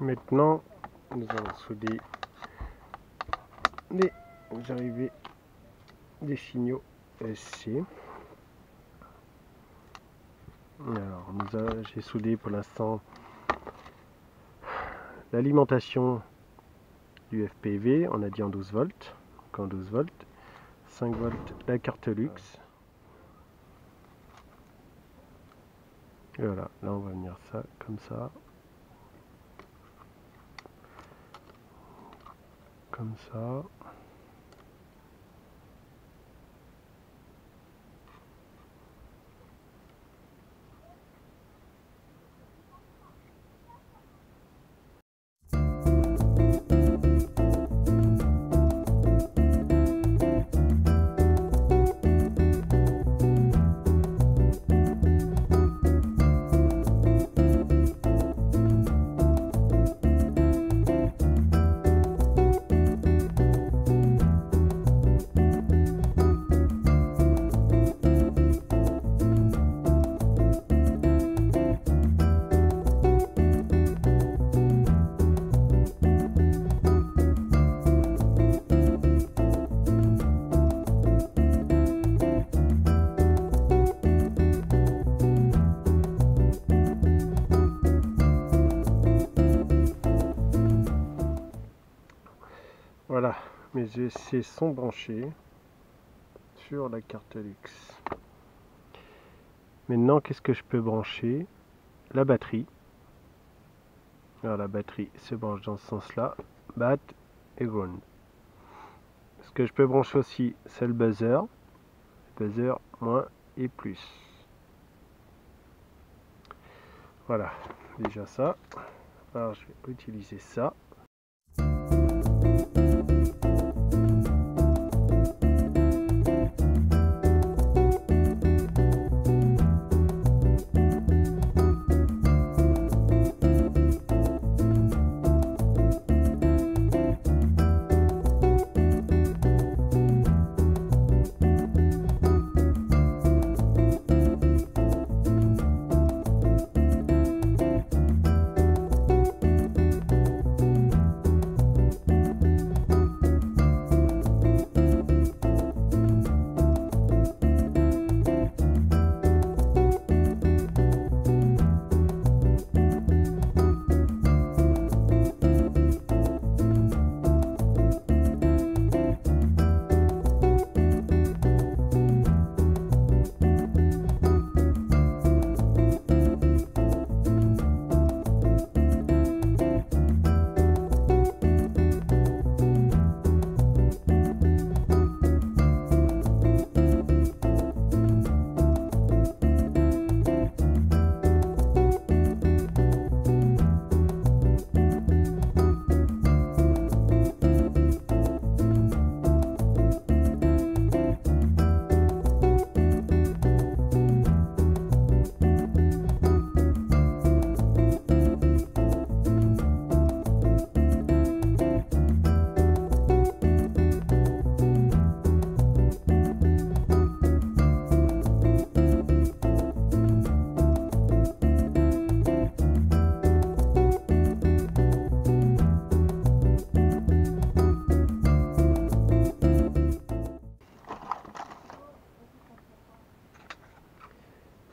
Maintenant, nous allons souder les arrivées des signaux SC. Alors, j'ai soudé pour l'instant l'alimentation du FPV, on a dit en 12 volts, donc en 12 volts, 5 volts la carte luxe. Et voilà, là on va venir ça comme ça. Comme ça. Voilà, mes ESC sont branchés sur la carte luxe. Maintenant, qu'est-ce que je peux brancher? La batterie. Alors la batterie se branche dans ce sens-là, bat et ground. Ce que je peux brancher aussi, c'est le buzzer. Buzzer moins et plus. Voilà, déjà ça. Alors je vais utiliser ça.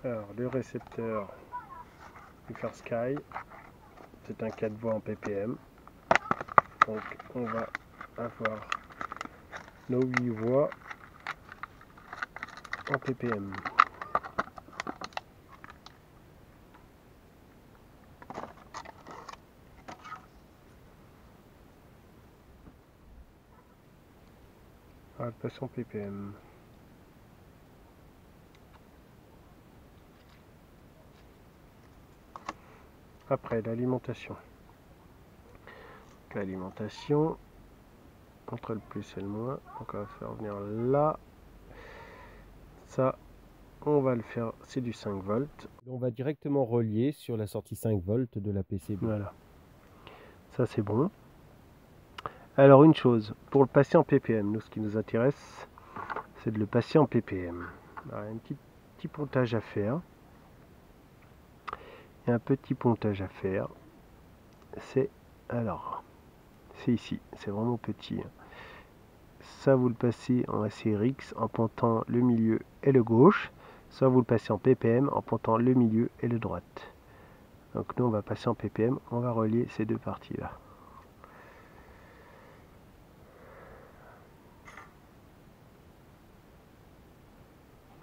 Alors le récepteur du FairSky, c'est un 4 voies en ppm, donc on va avoir nos 8 voies en ppm. On va passer en ppm. Après, l'alimentation. L'alimentation, entre le plus et le moins, donc on va faire venir là. Ça, on va le faire, c'est du 5 volts. On va directement relier sur la sortie 5 volts de la PCB. Voilà. Ça, c'est bon. Alors, une chose, pour le passer en ppm, nous, ce qui nous intéresse, c'est de le passer en ppm. Alors, il y a un petit pontage à faire. Il y a un petit pontage à faire. C'est Alors, c'est ici, c'est vraiment petit. Ça, vous le passez en ACRX en pointant le milieu et le gauche. Soit vous le passez en ppm en pointant le milieu et le droite. Donc nous, on va passer en ppm, on va relier ces deux parties-là.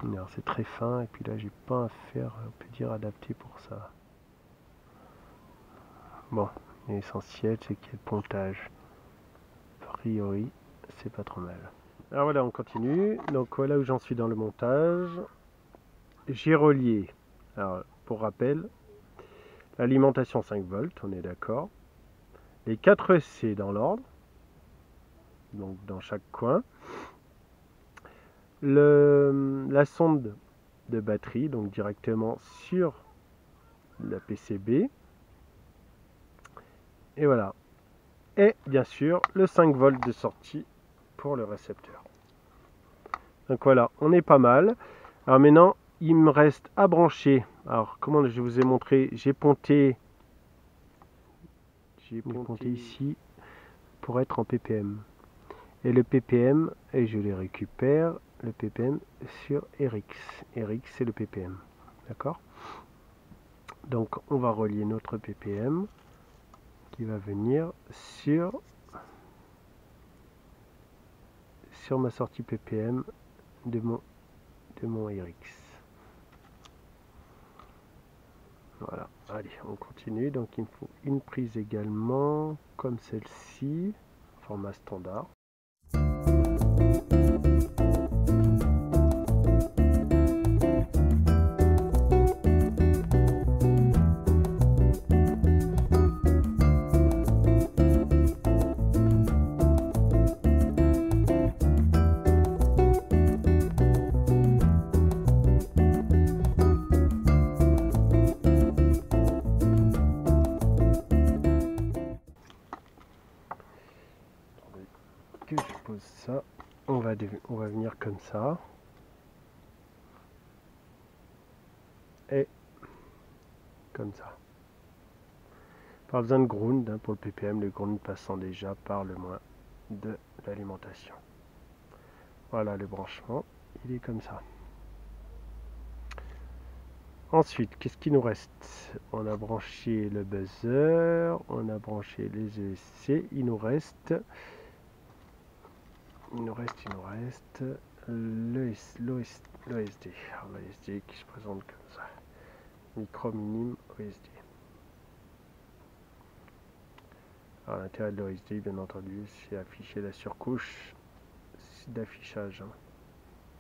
Alors c'est très fin, et puis là, j'ai pas un fer, on peut dire, adapté pour ça. Bon, l'essentiel, c'est qu'il y ait le pontage. A priori, c'est pas trop mal. Alors voilà, on continue. Donc voilà où j'en suis dans le montage. J'ai relié, alors pour rappel, l'alimentation 5 volts, on est d'accord. Les 4 C dans l'ordre, donc dans chaque coin. La sonde de batterie, donc directement sur la PCB. Et voilà. Et bien sûr, le 5 volts de sortie pour le récepteur. Donc voilà, on est pas mal. Alors maintenant, il me reste à brancher. Alors, comment je vous ai montré, j'ai ponté ici pour être en ppm. Et le ppm, et je les récupère, le ppm sur RX. RX, c'est le ppm. D'accord? Donc, on va relier notre ppm qui va venir sur ma sortie ppm de mon RX. Voilà, allez, on continue. Donc il me faut une prise également, comme celle-ci, format standard. Que je pose ça, on va venir comme ça, et comme ça. Pas besoin de ground pour le ppm, le ground passant déjà par le moins de l'alimentation. Voilà, le branchement, il est comme ça. Ensuite, qu'est-ce qu'il nous reste? On a branché le buzzer, on a branché les ESC, il nous reste l'OSD. L'OSD qui se présente comme ça. Micro minime OSD. Alors l'intérêt de l'OSD, bien entendu, c'est afficher la surcouche d'affichage.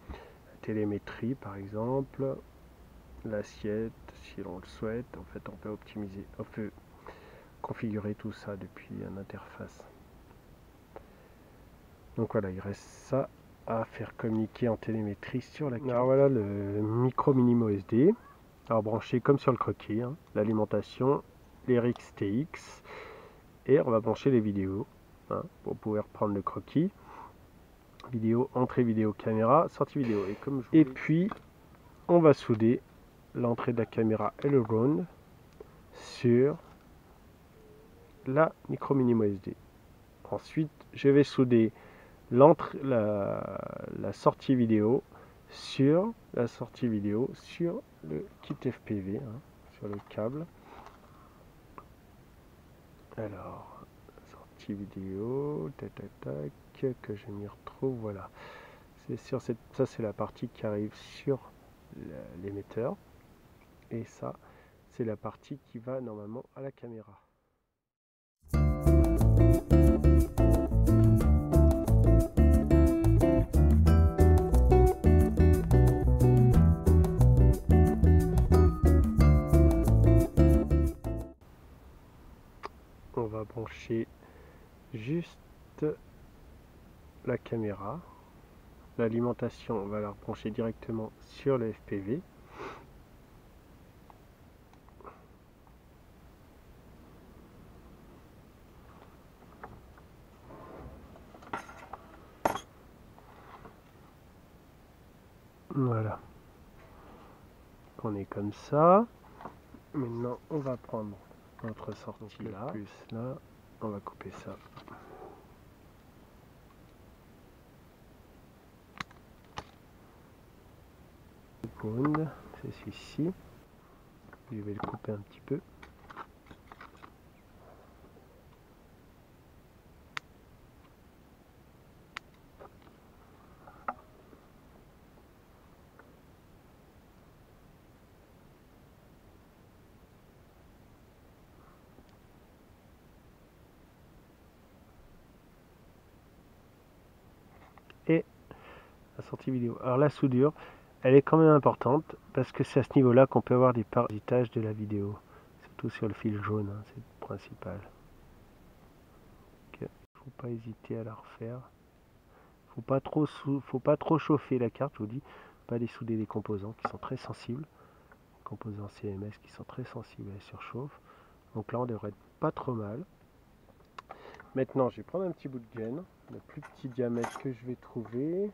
La télémétrie par exemple, l'assiette, si l'on le souhaite. En fait, on peut optimiser, on peut configurer tout ça depuis une interface. Donc voilà, il reste ça à faire communiquer en télémétrie sur la carte. Alors voilà le micro minime OSD. Alors branché comme sur le croquis, hein, l'alimentation, les RX-TX, et on va brancher les vidéos hein, pour pouvoir prendre le croquis. Vidéo, entrée vidéo, caméra, sortie vidéo. Et puis on va souder l'entrée de la caméra et le ground sur la micro minime OSD. Ensuite, je vais souder la sortie vidéo sur le kit FPV, hein, sur le câble. Alors, sortie vidéo, tac tac tac, que je m'y retrouve, voilà. C'est sur ça c'est la partie qui arrive sur l'émetteur, et ça c'est la partie qui va normalement à la caméra. On va brancher juste la caméra. L'alimentation, on va la brancher directement sur le FPV. Voilà. On est comme ça. Maintenant, on va prendre notre sortie là, plus là, On va couper ça. Ground, c'est celui-ci. Je vais le couper un petit peu. Et la sortie vidéo. Alors la soudure, elle est quand même importante parce que c'est à ce niveau-là qu'on peut avoir des parasitages de la vidéo. Surtout sur le fil jaune, hein, c'est le principal. Il ne faut pas hésiter à la refaire. Faut pas trop chauffer la carte, je vous dis. Pas dessouder des composants qui sont très sensibles. Composants CMS qui sont très sensibles à la surchauffe. Donc là on devrait être pas trop mal. Maintenant je vais prendre un petit bout de gaine, le plus petit diamètre que je vais trouver.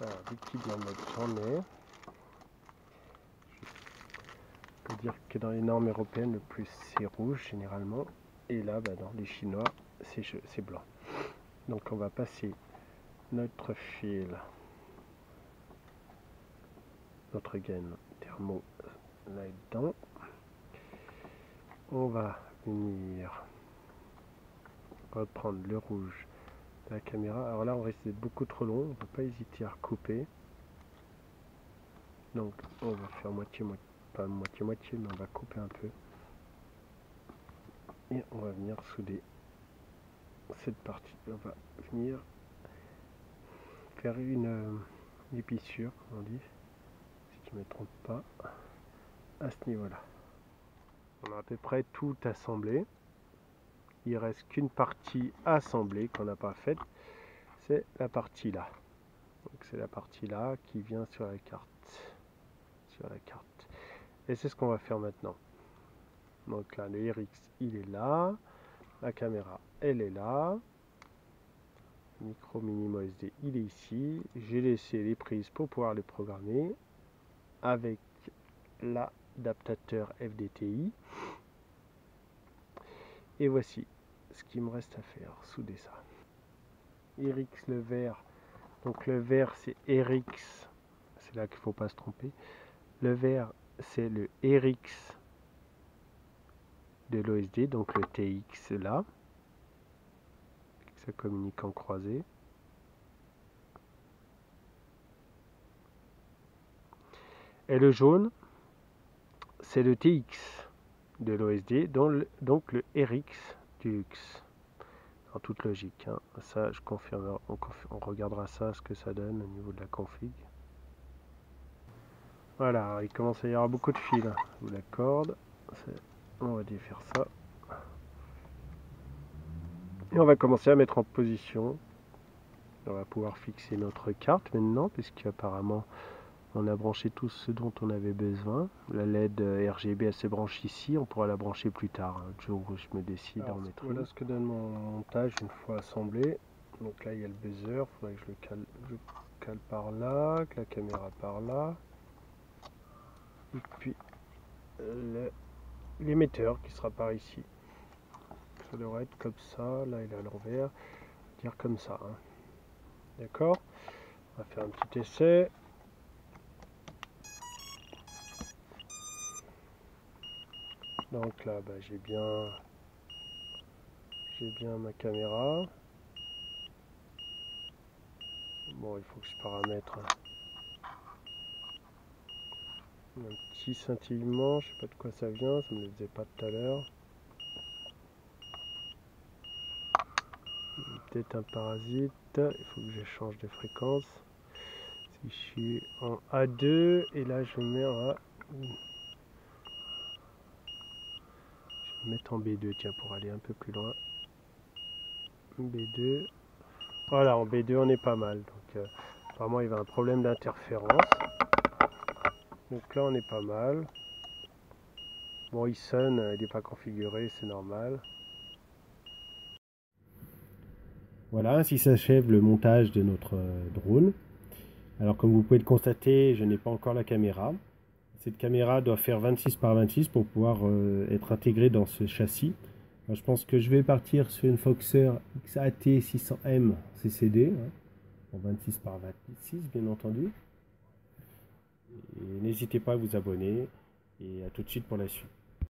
Alors, du petit diamètre j'en ai. Je peux dire que dans les normes européennes le plus c'est rouge généralement. Et là dans les chinois c'est blanc. Donc on va passer notre fil, notre gaine thermo là-dedans. On va venir reprendre le rouge de la caméra. Alors là on risque d'être beaucoup trop long, on ne va pas hésiter à recouper. Donc on va faire moitié-moitié, pas moitié-moitié, mais on va couper un peu. Et on va venir souder cette partie. On va venir faire une épissure, comme on dit, si je ne me trompe pas, à ce niveau-là. On a à peu près tout assemblé. Il reste qu'une partie assemblée qu'on n'a pas faite, c'est la partie là. Donc c'est la partie là qui vient sur la carte. Et c'est ce qu'on va faire maintenant. Donc là, le RX il est là, la caméra elle est là, le micro Minimo SD il est ici. J'ai laissé les prises pour pouvoir les programmer avec l'adaptateur FDTI. Et voici ce qu'il me reste à faire, souder ça. RX le vert, donc le vert c'est RX, c'est là qu'il ne faut pas se tromper. Le vert c'est le RX de l'OSD, donc le TX là, ça communique en croisée. Et le jaune c'est le TX de l'OSD, donc le RX du luxe. En toute logique, hein. Ça je confirme, on regardera ça, ce que ça donne au niveau de la config. Voilà, il commence à y avoir beaucoup de fils, je vous l'accorde. On va défaire ça. Et on va commencer à mettre en position. On va pouvoir fixer notre carte maintenant, puisqu'apparemment on a branché tout ce dont on avait besoin. La LED RGB elle se branche ici, on pourra la brancher plus tard, hein, le jour où je me décide à en mettre une. Voilà ce que donne mon montage une fois assemblé. Donc là il y a le buzzer, il faudrait que je cale par là, que la caméra par là. Et puis l'émetteur qui sera par ici. Ça devrait être comme ça, là il est à l'envers, dire comme ça. Hein. D'accord? On va faire un petit essai. Donc là j'ai bien ma caméra. Bon, il faut que je paramètre un petit scintillement, je sais pas de quoi ça vient, ça me le faisait pas tout à l'heure. Peut-être un parasite, il faut que je change de fréquence. Si je suis en A2 et là je mets en je vais mettre en B2 tiens pour aller un peu plus loin. B2. Voilà, en B2 on est pas mal. Donc apparemment il y avait un problème d'interférence. Donc là on est pas mal. Bon il sonne, il n'est pas configuré, c'est normal. Voilà, ainsi s'achève le montage de notre drone. Alors comme vous pouvez le constater, je n'ai pas encore la caméra. Cette caméra doit faire 26 par 26 pour pouvoir être intégrée dans ce châssis. Alors, je pense que je vais partir sur une Foxer XAT 600M CCD, hein, en 26 par 26 bien entendu. Et n'hésitez pas à vous abonner et à tout de suite pour la suite.